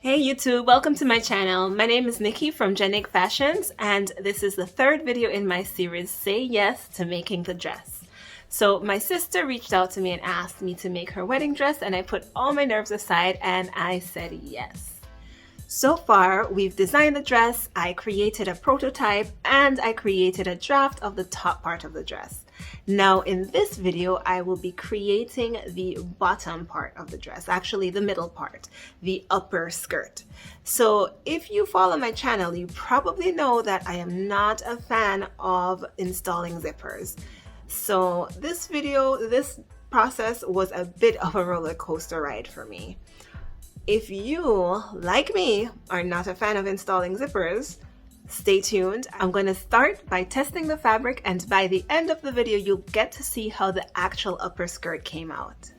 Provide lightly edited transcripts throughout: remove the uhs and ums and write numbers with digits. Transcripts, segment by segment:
Hey YouTube, welcome to my channel. My name is Nikki from Jenig Fashions, and this is the third video in my series, Say Yes to Making the Dress. So my sister reached out to me and asked me to make her wedding dress, and I put all my nerves aside and I said yes. So far, we've designed the dress, I created a prototype, and I created a draft of the top part of the dress. Now in this video, I will be creating the bottom part of the dress, actually the middle part, the upper skirt. So if you follow my channel, you probably know that I am not a fan of installing zippers. So this process was a bit of a roller coaster ride for me. If you, like me, are not a fan of installing zippers, stay tuned. I'm going to start by testing the fabric, and by the end of the video, you'll get to see how the actual upper skirt came out.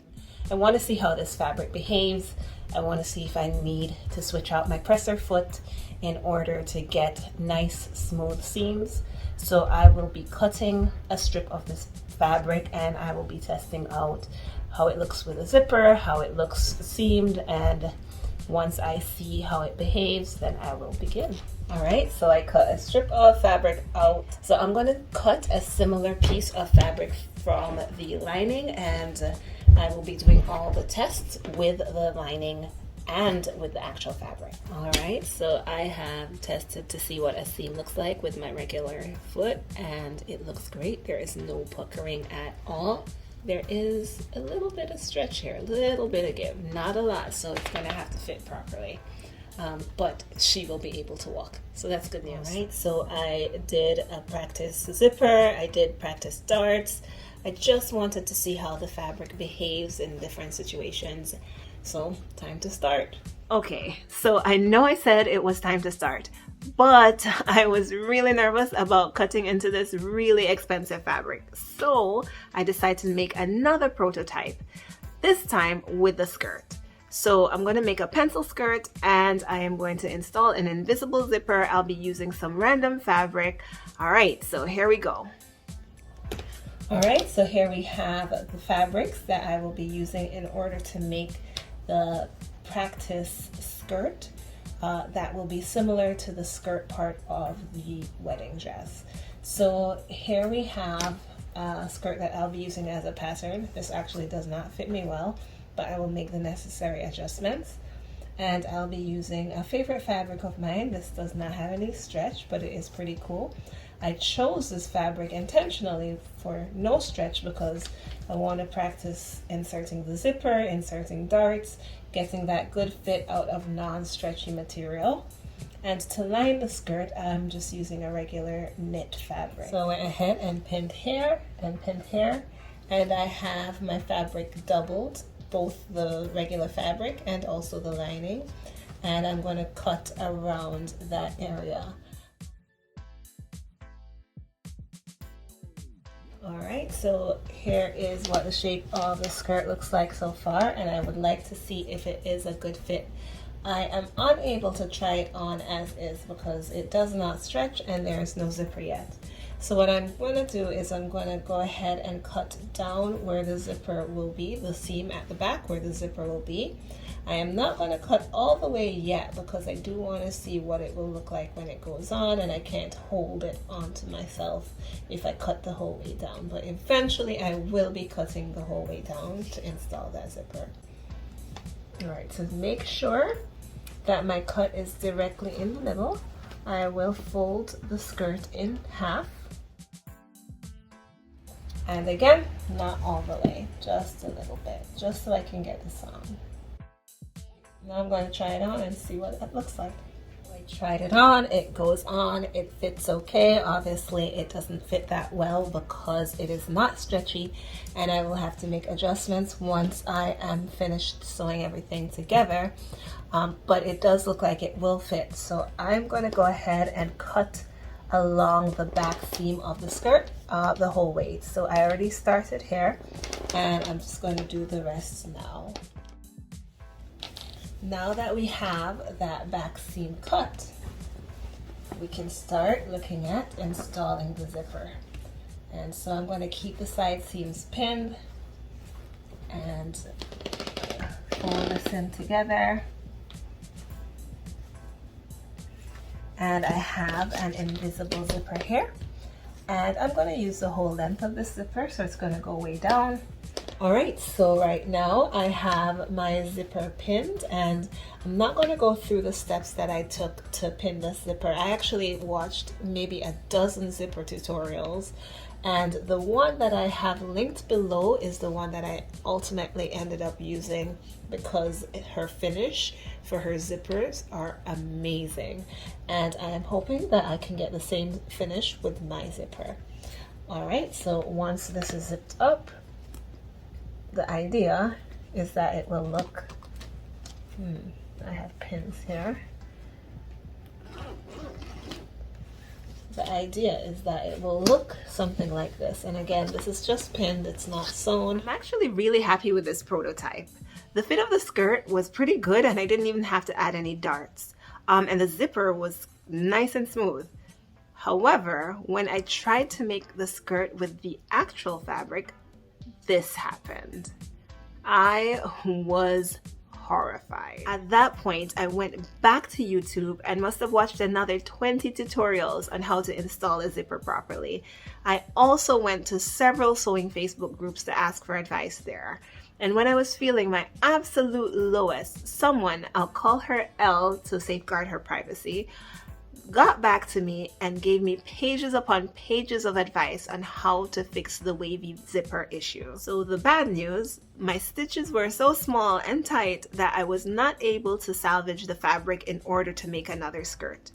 I want to see how this fabric behaves. I want to see if I need to switch out my presser foot in order to get nice, smooth seams. So I will be cutting a strip of this fabric and I will be testing out how it looks with a zipper, how it looks seamed, and once I see how it behaves, then I will begin. All right, so I cut a strip of fabric out. So I'm going to cut a similar piece of fabric from the lining, and I will be doing all the tests with the lining and with the actual fabric. All right, so I have tested to see what a seam looks like with my regular foot, and it looks great. There is no puckering at all. There is a little bit of stretch here, a little bit of give, not a lot, so it's gonna have to fit properly. But she will be able to walk, so that's good news. All right, so I did a practice zipper, I did practice darts. I just wanted to see how the fabric behaves in different situations. So time to start. Okay, so I know I said it was time to start, but I was really nervous about cutting into this really expensive fabric. So I decided to make another prototype, this time with the skirt. So I'm going to make a pencil skirt and I am going to install an invisible zipper. I'll be using some random fabric. All right, so here we go. All right, so here we have the fabrics that I will be using in order to make the practice skirt. That will be similar to the skirt part of the wedding dress. So here we have a skirt that I'll be using as a pattern. This actually does not fit me well, but I will make the necessary adjustments. And I'll be using a favorite fabric of mine. This does not have any stretch, but it is pretty cool. I chose this fabric intentionally for no stretch because I want to practice inserting the zipper, inserting darts, getting that good fit out of non-stretchy material. And to line the skirt, I'm just using a regular knit fabric. So I went ahead and pinned here and pinned here, and I have my fabric doubled, both the regular fabric and also the lining, and I'm going to cut around that area. All right, so here is what the shape of the skirt looks like so far, and I would like to see if it is a good fit. I am unable to try it on as is because it does not stretch and there is no zipper yet. So what I'm going to do is I'm going to go ahead and cut down where the zipper will be, the seam at the back where the zipper will be. I am not going to cut all the way yet because I do want to see what it will look like when it goes on, and I can't hold it onto myself if I cut the whole way down. But eventually I will be cutting the whole way down to install that zipper. All right, so make sure that my cut is directly in the middle. I will fold the skirt in half. And again, not all the way, just a little bit, just so I can get this on. Now I'm going to try it on and see what it looks like. I tried it on, it goes on, it fits okay. Obviously it doesn't fit that well because it is not stretchy, and I will have to make adjustments once I am finished sewing everything together. But it does look like it will fit. So I'm going to go ahead and cut along the back seam of the skirt the whole way. So I already started here and I'm just going to do the rest now. Now that we have that back seam cut, we can start looking at installing the zipper. And so I'm going to keep the side seams pinned and fold this in together. And I have an invisible zipper here. And I'm going to use the whole length of this zipper, so it's going to go way down. Alright, so right now I have my zipper pinned, and I'm not going to go through the steps that I took to pin the zipper. I actually watched maybe a dozen zipper tutorials, and the one that I have linked below is the one that I ultimately ended up using because her finish for her zippers are amazing, and I am hoping that I can get the same finish with my zipper. Alright, so once this is zipped up, the idea is that it will look, I have pins here. The idea is that it will look something like this. And again, this is just pinned, it's not sewn. I'm actually really happy with this prototype. The fit of the skirt was pretty good, and I didn't even have to add any darts. And the zipper was nice and smooth. However, when I tried to make the skirt with the actual fabric, this happened. I was horrified. At that point, I went back to YouTube and must have watched another 20 tutorials on how to install a zipper properly. I also went to several sewing Facebook groups to ask for advice there. And when I was feeling my absolute lowest, someone, I'll call her Elle to safeguard her privacy, got back to me and gave me pages upon pages of advice on how to fix the wavy zipper issue. So the bad news, my stitches were so small and tight that I was not able to salvage the fabric in order to make another skirt.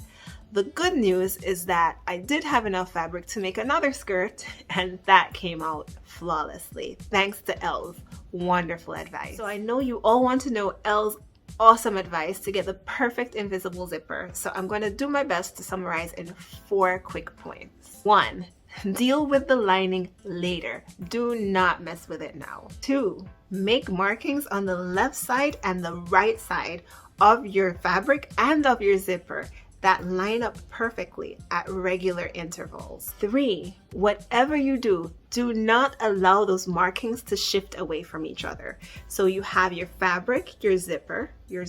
The good news is that I did have enough fabric to make another skirt, and that came out flawlessly, thanks to Elle's wonderful advice. So I know you all want to know Elle's awesome advice to get the perfect invisible zipper, so I'm going to do my best to summarize in 4 quick points. 1. Deal with the lining later. Do not mess with it now. 2. Make markings on the left side and the right side of your fabric and of your zipper that line up perfectly at regular intervals. 3. Whatever you do, do not allow those markings to shift away from each other. So you have your fabric, your zipper, your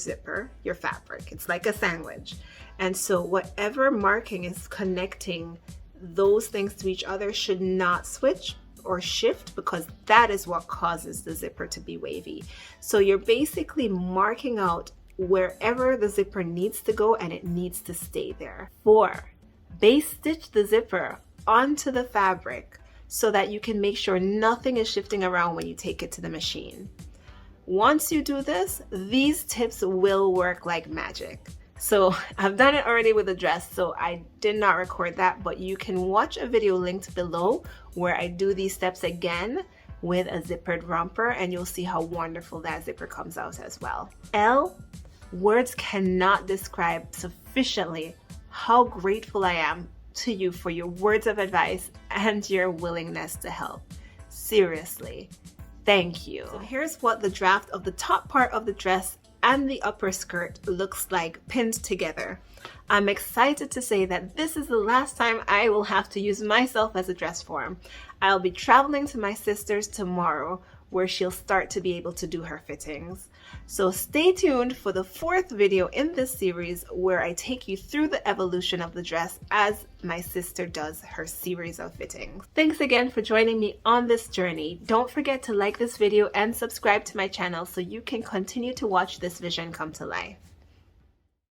fabric. It's like a sandwich. And so whatever marking is connecting those things to each other should not switch or shift, because that is what causes the zipper to be wavy. So you're basically marking out wherever the zipper needs to go, and it needs to stay there. 4. Base stitch the zipper onto the fabric so that you can make sure nothing is shifting around when you take it to the machine. Once you do this, these tips will work like magic. So I've done it already with the dress, so I did not record that, but you can watch a video linked below where I do these steps again with a zippered romper, and you'll see how wonderful that zipper comes out as well. Elle, words cannot describe sufficiently how grateful I am to you for your words of advice and your willingness to help. Seriously, thank you. So here's what the draft of the top part of the dress and the upper skirt looks like pinned together. I'm excited to say that this is the last time I will have to use myself as a dress form. I'll be traveling to my sister's tomorrow, where she'll start to be able to do her fittings. So stay tuned for the 4th video in this series, where I take you through the evolution of the dress as my sister does her series of fittings. Thanks again for joining me on this journey. Don't forget to like this video and subscribe to my channel so you can continue to watch this vision come to life.